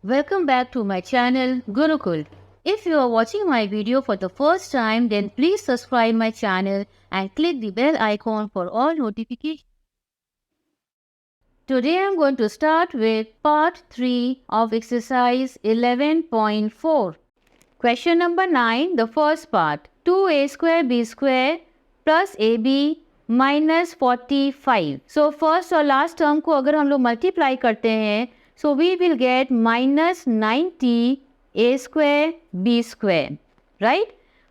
Welcome back to my channel Gurukul. If you are watching my video for the first time, then please subscribe my channel and click the bell icon for all notifications. Today I am going to start with part 3 of exercise 11.4. Question number 9, the first part. 2a square b square plus ab minus 45. So first और last term को अगर हम लोग multiply करते हैं, so we will get minus 90 a square b square, right?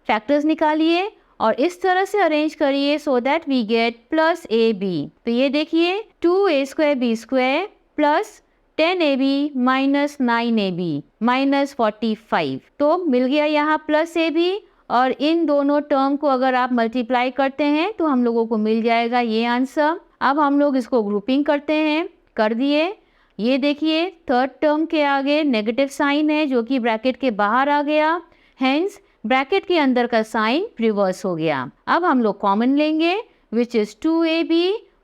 Factors निकालिए और इस तरह से अरेंज करिए so that we get plus a b. तो ये देखिए 2a square b square plus 10ab minus 9ab minus 45. तो मिल गया यहाँ प्लस ए बी और इन दोनों टर्म को अगर आप मल्टीप्लाई करते हैं तो हम लोगों को मिल जाएगा ये आंसर. अब हम लोग इसको ग्रुपिंग करते हैं, कर दिए. ये देखिए थर्ड टर्म के आगे नेगेटिव साइन है जो कि ब्रैकेट के बाहर आ गया, हेंस ब्रैकेट के अंदर का साइन रिवर्स हो गया. अब हम लोग कॉमन लेंगे which is 2ab.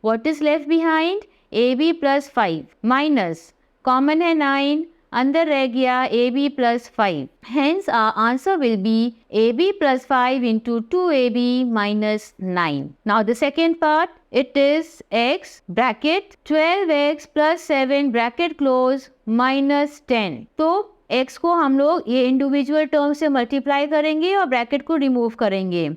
What is left behind? ab plus 5 minus common है 9, अंदर रह गया ab plus 5. Hence our answer will be ab plus 5 into 2ab minus 9. Now the second part, it is x bracket 12x plus 7 bracket close minus 10. तो x को हम लोग ये individual term से मल्टीप्लाई करेंगे और ब्रैकेट को रिमूव करेंगे.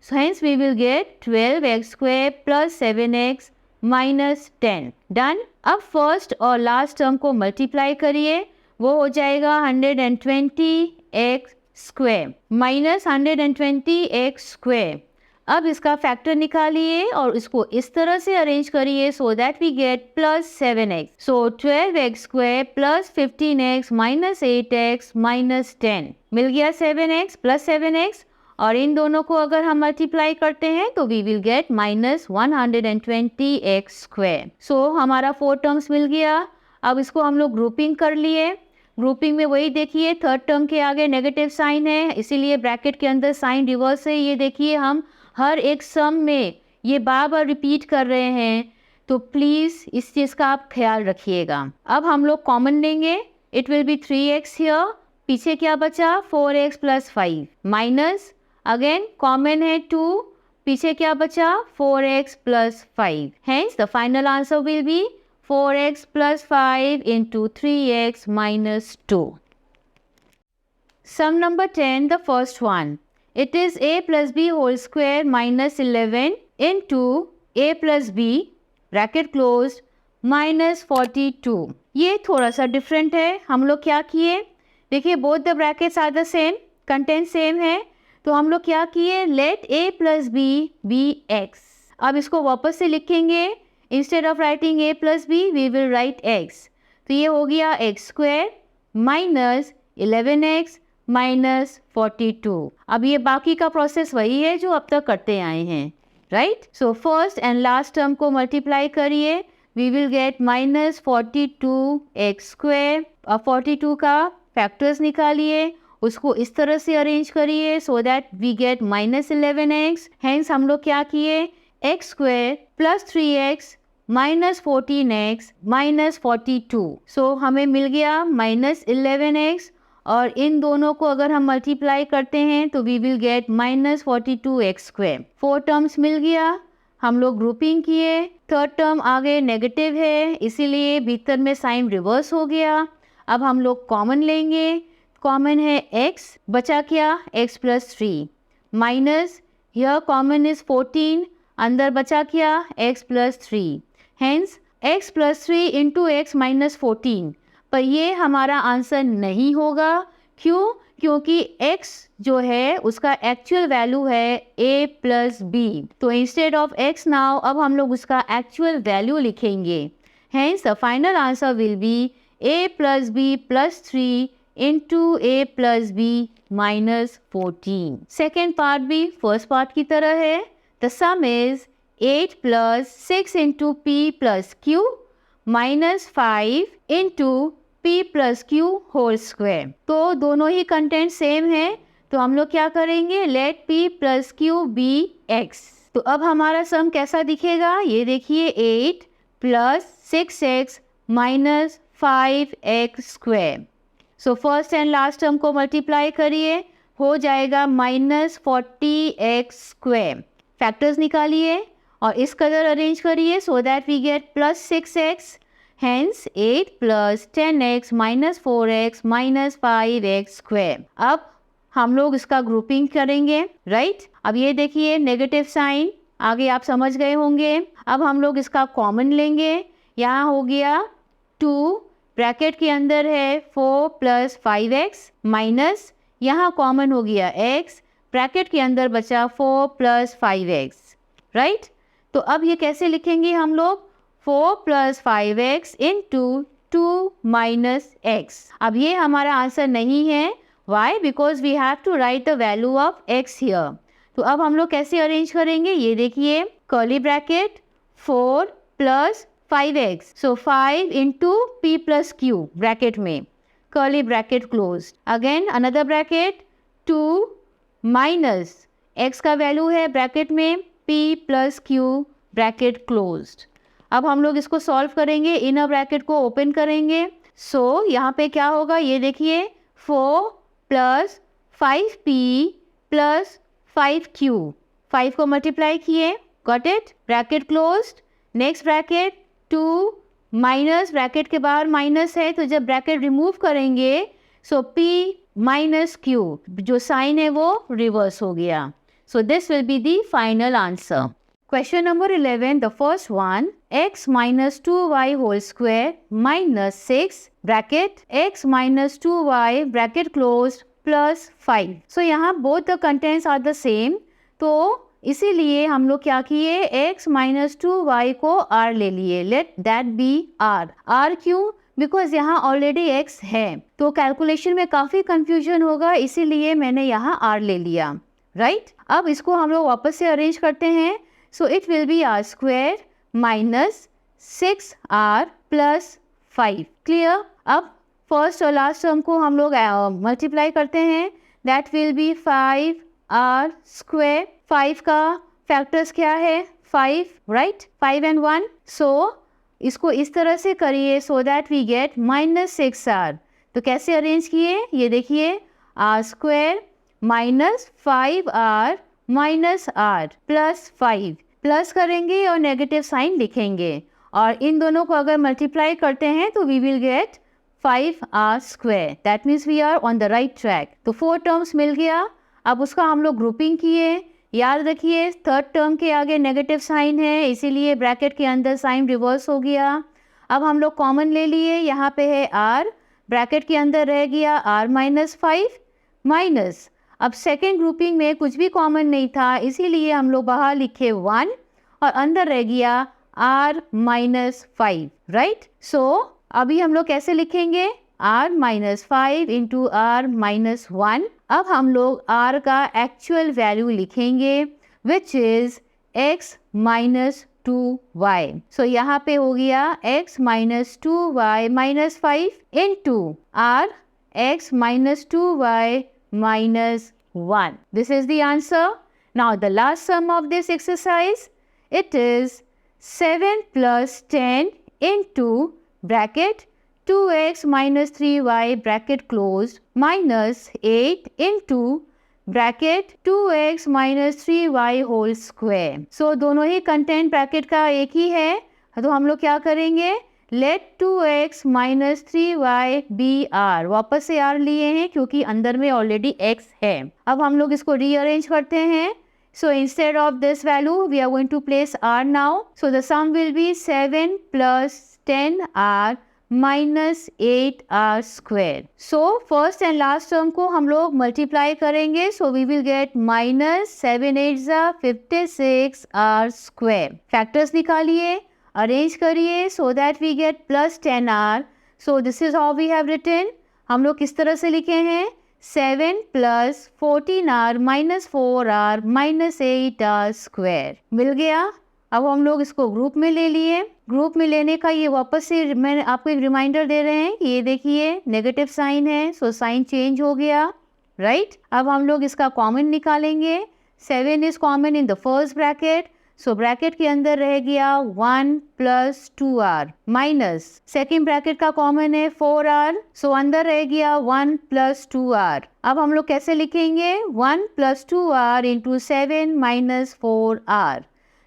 So hence we will get 12x square plus 7x minus 10. Done. अब फर्स्ट और लास्ट टर्म को मल्टीप्लाई करिए, वो हो जाएगा 120x square minus 120x square. अब इसका फैक्टर निकालिए और इसको इस तरह से अरेंज करिए so that we get plus 7x. So 12x square plus 15x minus 8x minus 10. मिल गया 7x प्लस 7x और इन दोनों को अगर हम मल्टीप्लाई करते हैं तो we will get minus 120x square. So हमारा 4 टर्म्स मिल गया. अब इसको हम लोग ग्रुपिंग कर लिए. ग्रुपिंग में वही देखिए थर्ड टर्म के आगे नेगेटिव साइन है, इसीलिए ब्रैकेट के अंदर साइन रिवर्स है. ये देखिए हम हर एक सम में ये बार बार रिपीट कर रहे हैं, तो प्लीज़ इस चीज़ का आप ख्याल रखिएगा. अब हम लोग कॉमन लेंगे. It will be 3x here. पीछे क्या बचा? 4x plus 5 minus again common है 2. पीछे क्या बचा? 4x plus 5. Hence the final answer will be 4x plus 5 into 3x minus 2. Sum number 10, the first one. It is a plus b whole square minus 11 into a plus b bracket closed minus 42. ये थोड़ा सा different है. हम लोग क्या किए? देखिए both the brackets are the same, content same है, तो हम लोग क्या किए? Let a plus b be x. अब इसको वापस से लिखेंगे. Instead of writing a plus b we will write x. तो ये हो गया x square minus 11x minus 42. अब ये बाकी का प्रोसेस वही है जो अब तक करते आए हैं, right? So first and last term को मल्टीप्लाई करिए, we will get minus 42x square. और 42 का फैक्टर्स निकालिए, उसको इस तरह से अरेंज करिए so that we get minus 11x. Hence हम लोग क्या किए? x square plus 3x minus 14x minus 42. So हमें मिल गया माइनस 11x और इन दोनों को अगर हम मल्टीप्लाई करते हैं तो we will get minus 42x square. 4 terms मिल गया. हम लोग ग्रुपिंग किए. थर्ड टर्म आगे नेगेटिव है, इसीलिए भीतर में साइन रिवर्स हो गया. अब हम लोग कॉमन लेंगे. कॉमन है x, बचा क्या? x प्लस 3 माइनस यह कॉमन इज 14, अंदर बचा क्या? x plus 3. Hence x plus 3 into x minus 14. पर ये हमारा आंसर नहीं होगा. क्यों? क्योंकि x जो है उसका एक्चुअल वैल्यू है a प्लस बी. तो इंस्टेड ऑफ x नाउ अब हम लोग उसका एक्चुअल वैल्यू लिखेंगे. Hence the final answer will be a plus b plus 3 into a plus b minus 14. Second part भी फर्स्ट पार्ट की तरह है. The sum is 8 plus 6 into p plus q minus 5 into p plus q whole square. तो दोनों ही content same है, तो हम लोग क्या करेंगे? Let p plus q be x. तो अब हमारा सम कैसा दिखेगा? ये देखिए 8 plus 6x minus 5x square. So first and last term को मल्टीप्लाई करिए, हो जाएगा -40x²। फैक्टर्स निकालिए और इस कलर अरेंज करिए so that we get +6x, hence 8 + 10x - 4x - 5x²। अब हम लोग इसका ग्रुपिंग करेंगे, राइट। अब ये देखिए नेगेटिव साइन, आगे आप समझ गए होंगे। अब हम लोग इसका कॉमन लेंगे, यहाँ हो गया 2, ब्रैकेट के अंदर है 4 + 5x माइनस यहाँ कॉमन हो गया x, ब्रैकेट के अंदर बचा 4 + 5x, राइट। तो अब ये कैसे लिखेंगे हम लोग, 4 + 5x × 2 - x। अब ये हमारा आंसर नहीं है, why, because we have to write the value of x here. तो अब हम लोग कैसे अरेंज करेंगे, ये देखिए, curly bracket 4 + 5x, so 5 × p + q bracket में, curly bracket close, again another bracket 2 minus x का वैल्यू है ब्रैकेट में p + q ब्रैकेट क्लोज्ड। अब हम लोग इसको सॉल्व करेंगे, इनर ब्रैकेट को ओपन करेंगे, सो यहाँ पे क्या होगा, ये देखिए 4 + 5p + 5q, 5 को मल्टीप्लाई किए, got it, bracket closed. Next bracket 2 minus, bracket के बाहर माइनस है तो जब ब्रैकेट रिमूव करेंगे सो p - q, जो साइन है वो रिवर्स हो गया। So this will be the final answer. Question number 11, the first one, x - 2y whole square - 6 bracket x - 2y bracket closed plus 5. So यहाँ both the contents are the same. तो इसीलिए हम लोग क्या किए, x - 2y को r ले लिए, let that be r. r क्यों, बिकॉज यहाँ ऑलरेडी x है तो कैलकुलेशन में काफ़ी कंफ्यूजन होगा, इसीलिए मैंने यहाँ r ले लिया, राइट। अब इसको हम लोग वापस से अरेंज करते हैं, so it will be r² - 6r + 5, clear। अब फर्स्ट और लास्ट टर्म को हम लोग मल्टीप्लाई करते हैं, that will be 5r²। 5 का फैक्टर्स क्या है, 5, राइट, 5 and 1, so इसको इस तरह से करिए so that we get -6r। तो कैसे अरेंज किए, ये देखिए, r² - 5r -r + 5, प्लस करेंगे और नेगेटिव साइन लिखेंगे और इन दोनों को अगर मल्टीप्लाई करते हैं तो we will get 5r², that means we are on the right track. तो 4 टर्म्स मिल गया। अब उसका हम लोग ग्रुपिंग किए, याद रखिए थर्ड टर्म के आगे नेगेटिव साइन है इसीलिए ब्रैकेट के अंदर साइन रिवर्स हो गया। अब हम लोग कॉमन ले लिए, यहाँ पे है r, ब्रैकेट के अंदर रह गया r - 5 माइनस, अब सेकेंड ग्रुपिंग में कुछ भी कॉमन नहीं था इसीलिए हम लोग बाहर लिखे 1 और अंदर रह गया r - 5, राइट। सो अभी हम लोग कैसे लिखेंगे, r - 5 × r - 1। अब हम लोग r का एक्चुअल वैल्यू लिखेंगे विच इज x - 2y। सो यहाँ पे हो गया x - 2y - 5 × r x - 2y -1. This is the answer. Now the last sum of this exercise, it is 7 + 10 × bracket 2x - 3y bracket closed minus 8 × bracket 2x - 3y whole square. So दोनों ही content bracket का एक ही है तो हम लोग क्या करेंगे, late 2x - 3y B r, वापस से r लिए हैं क्योंकि अंदर में ऑलरेडी x है। अब हम लोग इसको रीअरेंज करते हैं, so instead of this value we are going to place r now, so the sum will be 7 + 10r -8r²। So first and last term को हम लोग मल्टीप्लाई करेंगे, so we will get -7 × 56r²। Factors निकालिए, arrange करिए so that we get +10r। So this is how we have written, हम लोग किस तरह से लिखे हैं, 7 + 14r - 4r -8r²। मिल गया। अब हम लोग इसको ग्रुप में ले लिए, ग्रुप में लेने का ये वापस से मैंने आपको एक रिमाइंडर दे रहे हैं, ये देखिए नेगेटिव साइन है सो साइन चेंज हो गया, राइट। अब हम लोग इसका कॉमन निकालेंगे, 7 is common in the first bracket so bracket के अंदर रह गया 1 plus 2r minus second bracket का कॉमन है 4r, सो अंदर रह गया 1 प्लस 2r। अब हम लोग कैसे लिखेंगे 1 plus 2r into 7 minus 4r।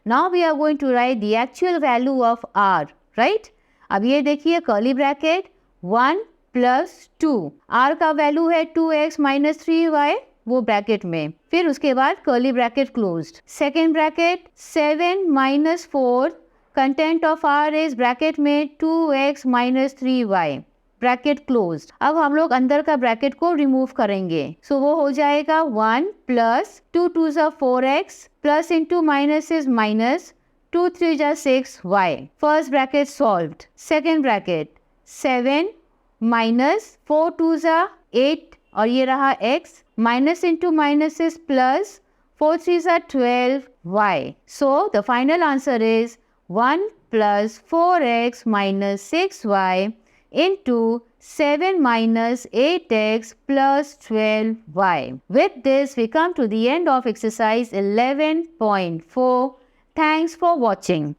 Now we are going to write the actual value of r, right. अब ये देखिए कर्ली ब्रैकेट 1 प्लस 2, r का वैल्यू है 2x माइनस 3y वो ब्रैकेट में, फिर उसके बाद curly bracket closed. Second bracket 7 minus 4, content of r is bracket में 2x minus 3y, bracket closed. अब हम लोग अंदर का ब्रैकेट को रिमूव करेंगे, सो वो हो जाएगा 1 प्लस 2 2 जा 4x plus into minus is minus 2 3 जा 6y। First bracket solved. Second bracket 7 minus 4 2 जा 8 और ये रहा x, minus into minus is plus 4 3 जा 12y। So the final answer is 1 plus 4x minus 6y into 7 minus 8x plus 12y. With this, we come to the end of exercise 11.4. Thanks for watching.